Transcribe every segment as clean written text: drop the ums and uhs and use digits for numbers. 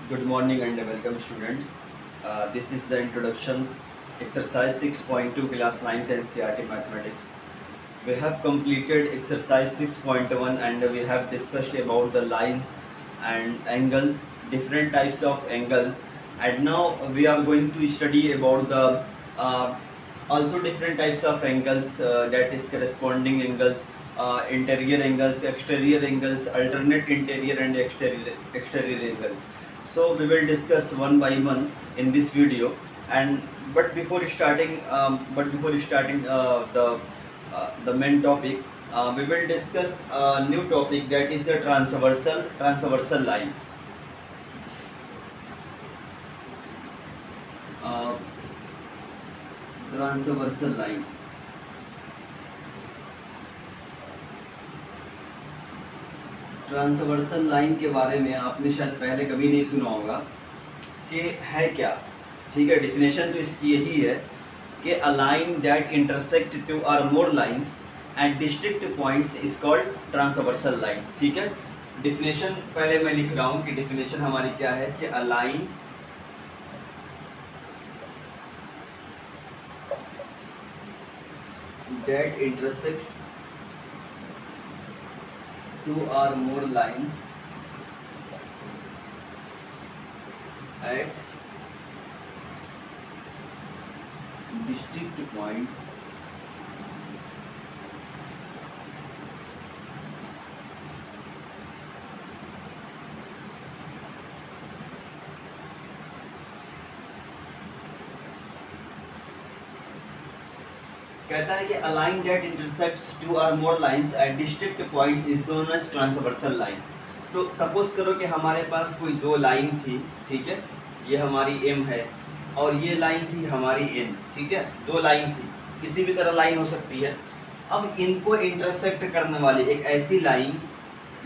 Good morning and welcome students. This is the introduction exercise 6.2 class 9th NCERT mathematics. We have completed exercise 6.1 and we have discussed about the lines and angles, different types of angles, and now we are going to study about the also different types of angles, that is corresponding angles, interior angles, exterior angles, alternate interior and exterior angles. So we will discuss one by one in this video. And but before starting the main topic, we will discuss a new topic, that is the transversal line. uh, Transversal line. Transversal line के बारे में आपने शायद पहले कभी नहीं सुना होगा कि है क्या। ठीक है, डेफिनेशन तो इसकी यही है कि a line that intersect two or more lines at distinct points is called transversal line. ठीक है, डेफिनेशन पहले मैं लिख रहा हूँ कि डेफिनेशन हमारी क्या है कि a line that intersects two or more lines at distinct points कहता है कि a line that intersects two or more lines at distinct points is known as transversal line। तो सपोज करो कि हमारे पास कोई दो लाइन थी, ठीक है, ये हमारी m है और ये लाइन थी हमारी n। ठीक है, दो लाइन थी, किसी भी तरह लाइन हो सकती है। अब इनको इंटरसेक्ट करने वाली एक ऐसी लाइन,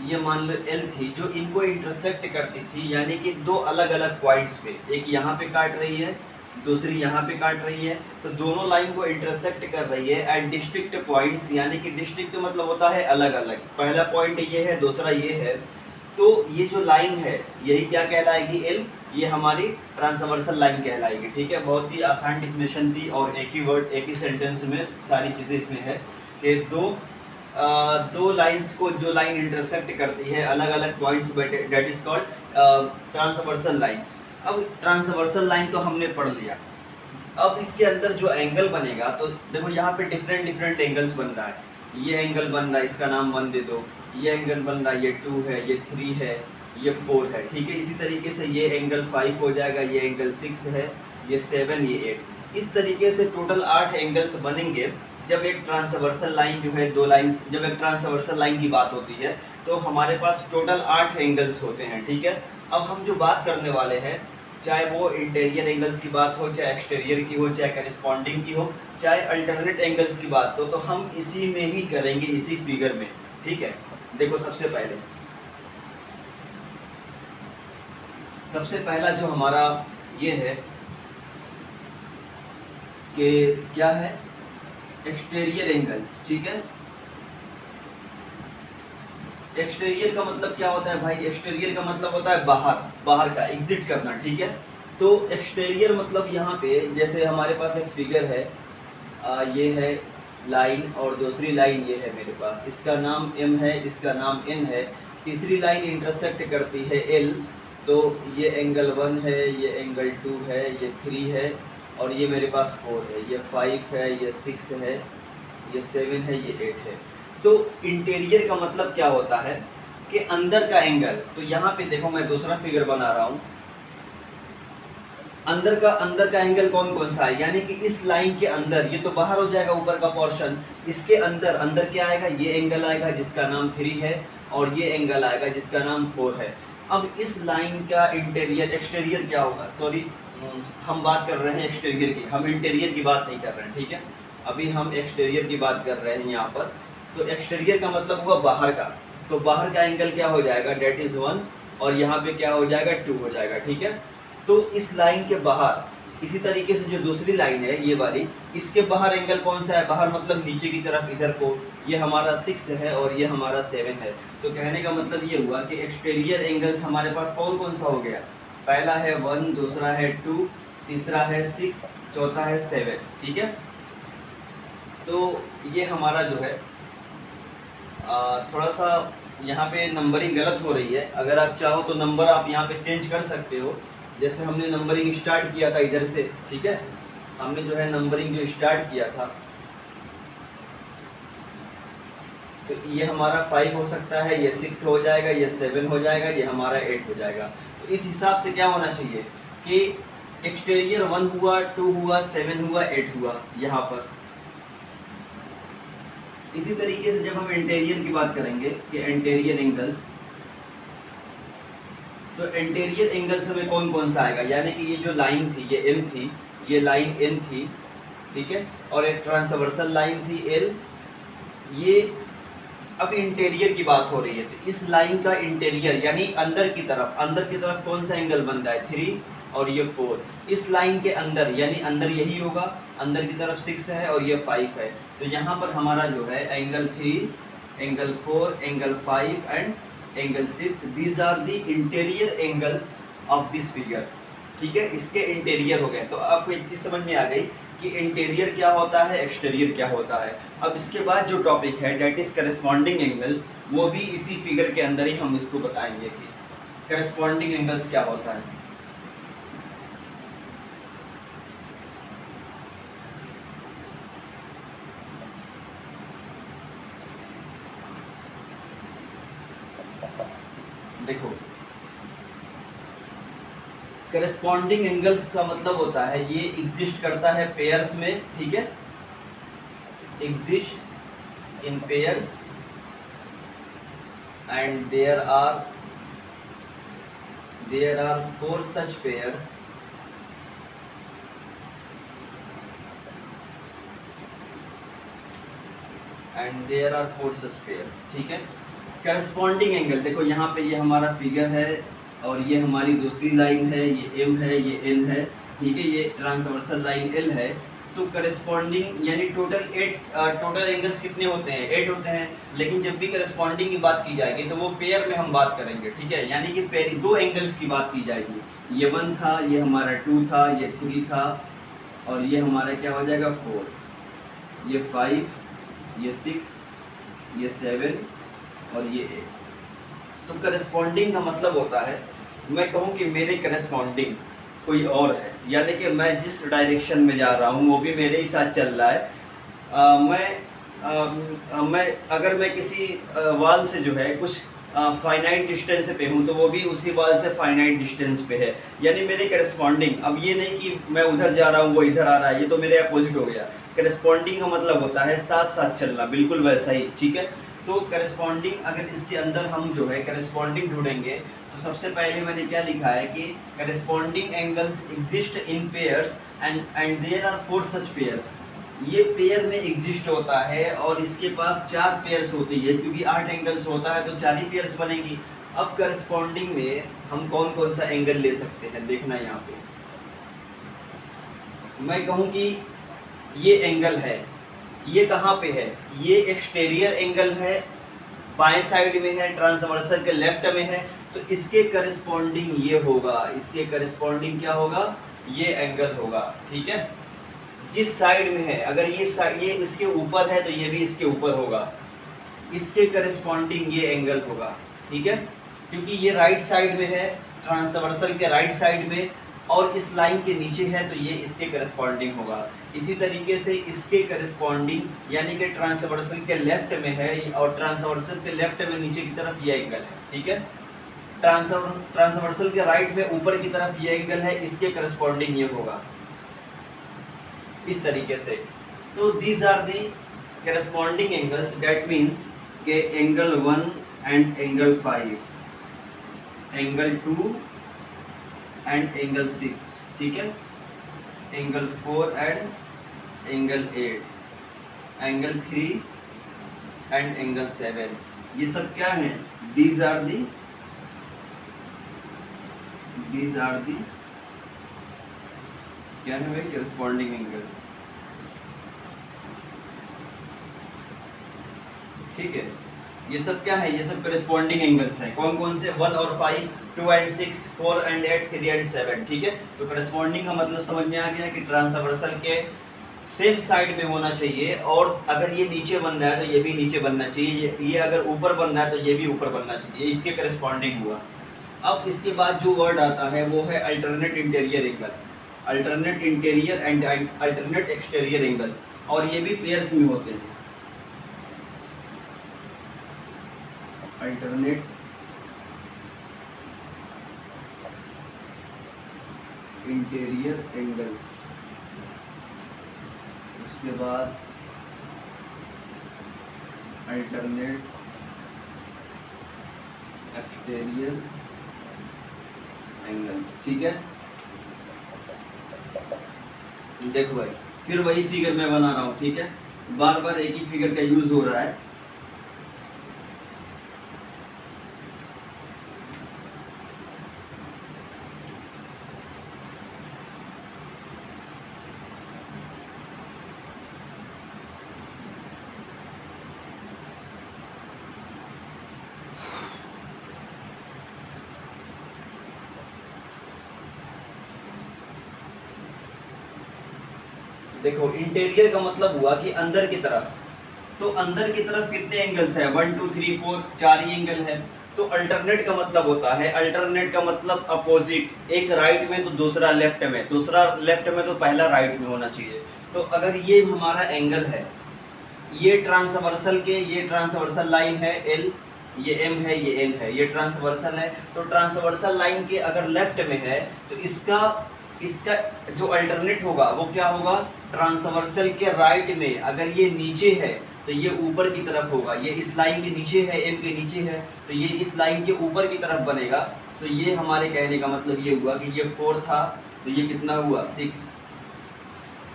ये मान लो l थी, जो इनको इंटरसेक्ट करती थी, यानी कि दो अलग अलग पॉइंट्स पे, एक यहाँ पे काट रही है, दूसरी यहाँ पे काट रही है, तो दोनों लाइन को इंटरसेक्ट कर रही है एट डिस्टिंक्ट पॉइंट्स। यानी कि डिस्टिंक्ट मतलब होता है अलग अलग, पहला पॉइंट ये है, दूसरा ये है, तो ये जो लाइन है यही क्या कहलाएगी, एल, ये हमारी ट्रांसवर्सल लाइन कहलाएगी। ठीक है, बहुत ही आसान डिफिनेशन थी और एक ही वर्ड एक ही सेंटेंस में सारी चीज़ें इसमें है कि दो लाइंस को जो लाइन इंटरसेक्ट करती है अलग अलग points, that is called transversal line. अब ट्रांसवर्सल लाइन तो हमने पढ़ लिया, अब इसके अंदर जो एंगल बनेगा, तो देखो यहाँ पे डिफरेंट एंगल्स बन रहा है। ये एंगल बन रहा है, इसका नाम 1 दे दो। ये एंगल बन रहा है, ये 2 है, ये 3 है, ये 4 है। ठीक है, इसी तरीके से ये एंगल 5 हो जाएगा, ये एंगल 6 है, ये 7, ये 8। इस तरीके से टोटल 8 एंगल्स बनेंगे जब एक ट्रांसवर्सल लाइन जो है, दो लाइंस, जब एक ट्रांसवर्सल लाइन की बात होती है तो हमारे पास टोटल 8 एंगल्स होते हैं। ठीक है, अब हम जो बात करने वाले हैं, चाहे वो इंटीरियर एंगल्स की बात हो, चाहे एक्सटीरियर की हो, चाहे करेस्पॉन्डिंग की हो, चाहे अल्टरनेट एंगल्स की बात हो, तो हम इसी में ही करेंगे, इसी फिगर में। ठीक है, देखो सबसे पहला जो हमारा ये है कि क्या है, एक्सटीरियर एंगल्स। ठीक है, एक्सटीरियर का मतलब क्या होता है भाई, एक्सटीरियर का मतलब होता है बाहर का, एग्जिट करना। ठीक है, तो एक्सटीरियर मतलब यहाँ पे जैसे हमारे पास एक फिगर है, ये है लाइन और दूसरी लाइन ये है मेरे पास, इसका नाम m है, इसका नाम n है, तीसरी लाइन इंटरसेक्ट करती है l, तो ये एंगल 1 है, ये एंगल 2 है, ये 3 है और ये मेरे पास 4 है, ये 5 है, ये 6 है, ये 7 है, ये 8 है। तो इंटीरियर का मतलब क्या होता है कि अंदर का एंगल। तो यहाँ पे देखो मैं दूसरा फिगर बना रहा हूँ, अंदर का एंगल कौन कौन सा है, यानी कि इस लाइन के अंदर, ये तो बाहर हो जाएगा ऊपर का पोर्शन, इसके अंदर क्या आएगा, ये एंगल आएगा जिसका नाम 3 है और ये एंगल आएगा जिसका नाम 4 है। अब इस लाइन का इंटीरियर, एक्सटीरियर क्या होगा, सॉरी हम बात कर रहे हैं एक्सटीरियर की, हम इंटीरियर की बात नहीं कर रहे हैं। ठीक है, अभी हम एक्सटीरियर की बात कर रहे हैं यहाँ पर। तो एक्सटीरियर का मतलब हुआ बाहर का, तो बाहर का एंगल क्या हो जाएगा, डेट इज़ 1 और यहाँ पे क्या हो जाएगा, 2 हो जाएगा। ठीक है, तो इस लाइन के बाहर इसी तरीके से जो दूसरी लाइन है ये वाली, इसके बाहर एंगल कौन सा है, बाहर मतलब नीचे की तरफ इधर को, ये हमारा 6 है और ये हमारा 7 है। तो कहने का मतलब ये हुआ कि एक्सटीरियर एंगल्स हमारे पास कौन कौन सा हो गया, पहला है 1, दूसरा है 2, तीसरा है 6, चौथा है 7, ठीक है। तो ये हमारा जो है थोड़ा सा यहाँ पे नंबरिंग गलत हो रही है। अगर आप चाहो तो नंबर आप यहाँ पे चेंज कर सकते हो। जैसे हमने नंबरिंग स्टार्ट किया था इधर से, ठीक है, हमने जो है नंबरिंग जो स्टार्ट किया था, तो ये हमारा 5 हो सकता है, ये 6 हो जाएगा, ये 7 हो जाएगा, ये हमारा 8 हो जाएगा। तो इस हिसाब से क्या होना चाहिए कि एक्सटीरियर 1 हुआ, 2 हुआ, 7 हुआ, 8 हुआ यहाँ पर। इसी तरीके से जब हम इंटीरियर की बात करेंगे कि इंटीरियर एंगल्स, तो इंटीरियर एंगल्स में कौन कौन सा आएगा, यानी कि ये जो लाइन थी ये M थी, ये लाइन N थी, ठीक है, और एक ट्रांसवर्सल लाइन थी L। ये अब इंटीरियर की बात हो रही है, तो इस लाइन का इंटीरियर यानी अंदर की तरफ कौन सा एंगल बन रहा है, 3 और ये 4। इस लाइन के अंदर यानी अंदर यही होगा, अंदर की तरफ 6 है और ये 5 है। तो यहाँ पर हमारा जो है angle 3, angle 4, angle 5 and angle 6, these are the interior angles of this figure, ठीक है। इसके इंटीरियर हो गए। तो आपको एक चीज़ समझ में आ गई कि इंटीरियर क्या होता है, एक्सटीरियर क्या होता है। अब इसके बाद जो टॉपिक है डेट इज करस्पॉन्डिंग एंगल्स, वो भी इसी फिगर के अंदर ही हम इसको बताएंगे कि करस्पॉन्डिंग एंगल्स क्या होता है। देखो, करस्पॉन्डिंग एंगल का मतलब होता है ये एग्जिस्ट करता है पेयर्स में, ठीक है, exist in pairs and there are 4 such pairs and there are 4 such pairs, ठीक है। करस्पॉन्डिंग एंगल देखो यहाँ पे ये हमारा फिगर है और ये हमारी दूसरी लाइन है, ये M है, ये N है, ठीक है, ये ट्रांसवर्सल लाइन L है। तो करस्पॉन्डिंग यानी टोटल एंगल्स कितने होते हैं, 8 होते हैं। लेकिन जब भी करस्पॉन्डिंग की बात की जाएगी तो वो पेयर में हम बात करेंगे, ठीक है, यानी कि पेयर 2 एंगल्स की बात की जाएगी। ये 1 था, ये हमारा 2 था, ये 3 था और ये हमारा क्या हो जाएगा 4, ये 5, ये 6, ये 7 और ये 8। तो करस्पॉन्डिंग का मतलब होता है मैं कहूँ कि मेरे करस्पॉन्डिंग कोई और है, यानी कि मैं जिस डायरेक्शन में जा रहा हूँ वो भी मेरे ही साथ चल रहा है। मैं अगर मैं किसी वाल से जो है कुछ फाइनाइट डिस्टेंस पे हूँ तो वो भी उसी वाल से फाइनाइट डिस्टेंस पे है, यानी मेरे करस्पॉन्डिंग। अब ये नहीं कि मैं उधर जा रहा हूँ वो इधर आ रहा है, ये तो मेरे अपोजिट हो गया। करस्पॉन्डिंग का मतलब होता है साथ साथ चलना, बिल्कुल वैसा ही, ठीक है। तो करस्पॉन्डिंग अगर इसके अंदर हम जो है करस्पॉन्डिंग ढूंढेंगे तो सबसे पहले मैंने क्या लिखा है कि corresponding angles exist in pairs and there are 4 such pairs. ये पेयर में एग्जिस्ट होता है और इसके पास 4 पेयर्स होती है, क्योंकि 8 एंगल्स होता है तो 4 ही पेयर्स बनेगी। अब करस्पॉन्डिंग में हम कौन कौन सा एंगल ले सकते हैं, देखना यहाँ पे। मैं कहूँ कि ये एंगल है, ये कहाँ पे है, ये एक्सटीरियर एंगल है, बाएं साइड में है, ट्रांसवर्सल के लेफ्ट में है, तो इसके करस्पॉन्डिंग ये होगा, इसके करस्पॉन्डिंग क्या होगा, ये एंगल होगा, ठीक है। जिस साइड में है, अगर ये साइड ये इसके ऊपर है तो ये भी इसके ऊपर होगा, इसके करस्पॉन्डिंग ये एंगल होगा, ठीक है, क्योंकि ये राइट साइड में है, ट्रांसवर्सल के राइट साइड में, और इस लाइन के नीचे है तो ये इसके करस्पॉन्डिंग होगा। इसी तरीके से इसके करस्पॉन्डिंग यानी कि ट्रांसवर्सल के लेफ्ट में है और ट्रांसवर्सल के लेफ्ट में नीचे की तरफ ये एंगल है, ठीक है। ट्रांसवर्सल के राइट में ऊपर की तरफ ये एंगल है, इसके करस्पॉन्डिंग ये होगा, इस तरीके से। तो these are the corresponding angles, that means के angle 1 and angle 5, angle 2 and angle 6, ठीक है, angle 4 and angle 8, angle 3 and angle 7, ये सब क्या है, दीज आर दी क्या है भाई, करस्पॉन्डिंग एंगल्स, ठीक है। ये सब क्या है, ये सब करस्पॉन्डिंग एंगल्स हैं। कौन कौन से, 1 और 5, 2 एंड 6, 4 एंड 8, 3 एंड 7, ठीक है। तो करस्पॉन्डिंग का मतलब समझ में आ गया कि ट्रांसवर्सल के सेम साइड में होना चाहिए, और अगर ये नीचे बन रहा है तो ये भी नीचे बनना चाहिए, ये अगर ऊपर बन रहा है तो ये भी ऊपर बनना चाहिए, इसके करस्पॉन्डिंग हुआ। अब इसके बाद जो वर्ड आता है वो है alternate interior angle, alternate interior and alternate exterior angles, और ये भी पेयर्स में होते हैं। अल्टरनेट इंटीरियर एंगल्स, उसके बाद अल्टरनेट एक्सटीरियर एंगल्स, ठीक है। देखो भाई, फिर वही फिगर मैं बना रहा हूँ, ठीक है, बार बार एक ही फिगर का यूज हो रहा है। देखो, इंटीरियर का मतलब हुआ कि अंदर की तरफ, तो अंदर की तरफ कितने एंगल्स है, 1 2 3 4, 4 ही एंगल है। तो अल्टरनेट का मतलब होता है, अल्टरनेट का मतलब अपोजिट, एक राइट में तो दूसरा लेफ्ट में, दूसरा लेफ्ट में तो पहला राइट में होना चाहिए। तो अगर ये हमारा एंगल है, ये ट्रांसवर्सल के, ये ट्रांसवर्सल लाइन है एल, ये एम है, ये एन है, ये ट्रांसवर्सल है। तो ट्रांसवर्सल लाइन के अगर लेफ्ट में है तो इसका जो अल्टरनेट होगा वो क्या होगा, ट्रांसवर्सल के राइट में। अगर ये नीचे है तो ये ऊपर की तरफ होगा, ये इस लाइन के नीचे है, एम के नीचे है, तो ये इस लाइन के ऊपर की तरफ बनेगा। तो ये हमारे कहने का मतलब ये हुआ कि ये 4 था, तो ये कितना हुआ 6।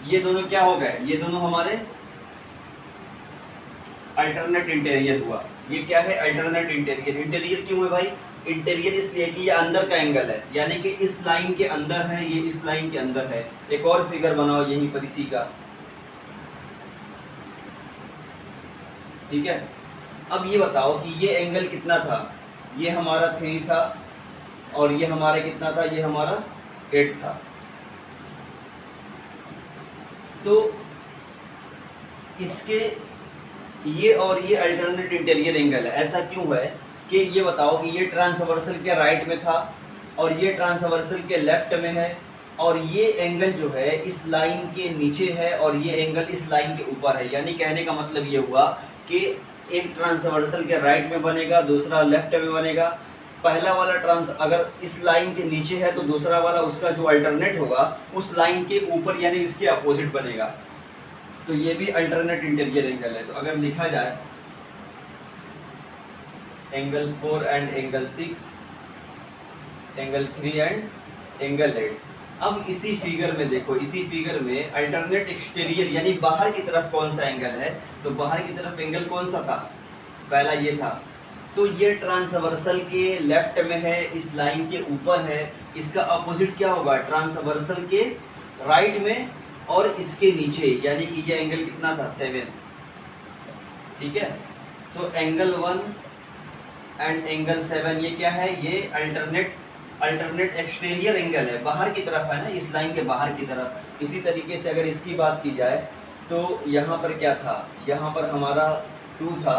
ये दोनों क्या हो गए, ये दोनों हमारे अल्टरनेट इंटीरियर हुआ। ये क्या है, अल्टरनेट इंटीरियर। इंटीरियर क्यों है भाई, इंटीरियर इसलिए कि ये अंदर का एंगल है, यानी कि इस लाइन के अंदर है, ये इस लाइन के अंदर है। एक और फिगर बनाओ यहीं पर इसी का, ठीक है। अब ये बताओ कि ये एंगल कितना था, ये हमारा 3 था, और ये हमारा कितना था, ये हमारा 8 था। तो इसके ये और ये अल्टरनेट इंटीरियर एंगल है। ऐसा क्यों है कि ये बताओ कि ये ट्रांसवर्सल के राइट में था और ये ट्रांसवर्सल के लेफ्ट में है, और ये एंगल जो है इस लाइन के नीचे है और ये एंगल इस लाइन के ऊपर है। यानी कहने का मतलब ये हुआ कि एक ट्रांसवर्सल के राइट में बनेगा, दूसरा लेफ्ट में बनेगा। पहला वाला अगर इस लाइन के नीचे है तो दूसरा वाला उसका जो अल्टरनेट होगा उस लाइन के ऊपर यानी इसके अपोजिट बनेगा। तो ये भी अल्टरनेट इंटीरियर एंगल है। तो अगर लिखा जाए angle 4 and angle 6, angle 3 and angle 8। अब इसी फिगर में देखो, इसी फिगर में अल्टरनेट एक्सटीरियर यानी बाहर की तरफ कौन सा एंगल है, तो बाहर की तरफ एंगल कौन सा था, पहला ये था। तो ये ट्रांसवर्सल के लेफ्ट में है, इस लाइन के ऊपर है। इसका अपोजिट क्या होगा, ट्रांसवर्सल के राइट में और इसके नीचे, यानी कि ये एंगल कितना था 7, ठीक है। तो एंगल 1 एंड एंगल 7 ये क्या है, ये अल्टरनेट एक्सटीरियर एंगल है, बाहर की तरफ है ना, इस लाइन के बाहर की तरफ। इसी तरीके से अगर इसकी बात की जाए तो यहाँ पर क्या था, यहाँ पर हमारा 2 था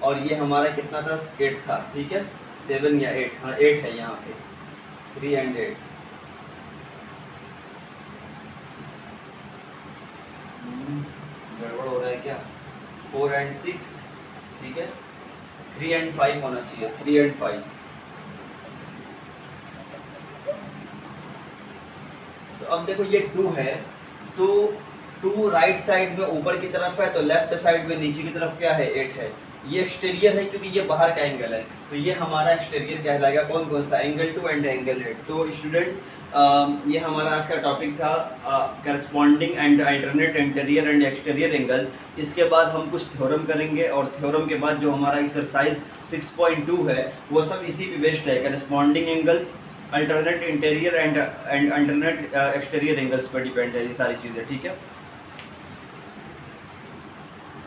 और ये हमारा कितना था 8 था, ठीक है। 7 या 8, हाँ 8 है यहाँ पे, 3 एंड 8। गड़बड़ हो रहा है क्या, 4 एंड 6, ठीक है। 3 एंड 5 होना चाहिए, 3 एंड 5। तो अब देखो ये 2 है, तो 2 राइट साइड में ऊपर की तरफ है, तो लेफ्ट साइड में नीचे की तरफ क्या है 8 है। ये एक्सटीरियर है क्योंकि ये बाहर का एंगल है, तो ये हमारा एक्सटीरियर कहलाएगा। कौन कौन सा, एंगल 2 एंड एंगल 8। तो स्टूडेंट्स ये हमारा आज का टॉपिक था corresponding and alternate interior and exterior angles. इसके बाद हम कुछ थ्योरम करेंगे और थ्योरम के बाद जो हमारा एक्सरसाइज 6.2 है वो सब इसी पे बेस्ड है, corresponding angles, alternate interior and alternate exterior angles पर डिपेंड है ये सारी चीज़ें, ठीक है।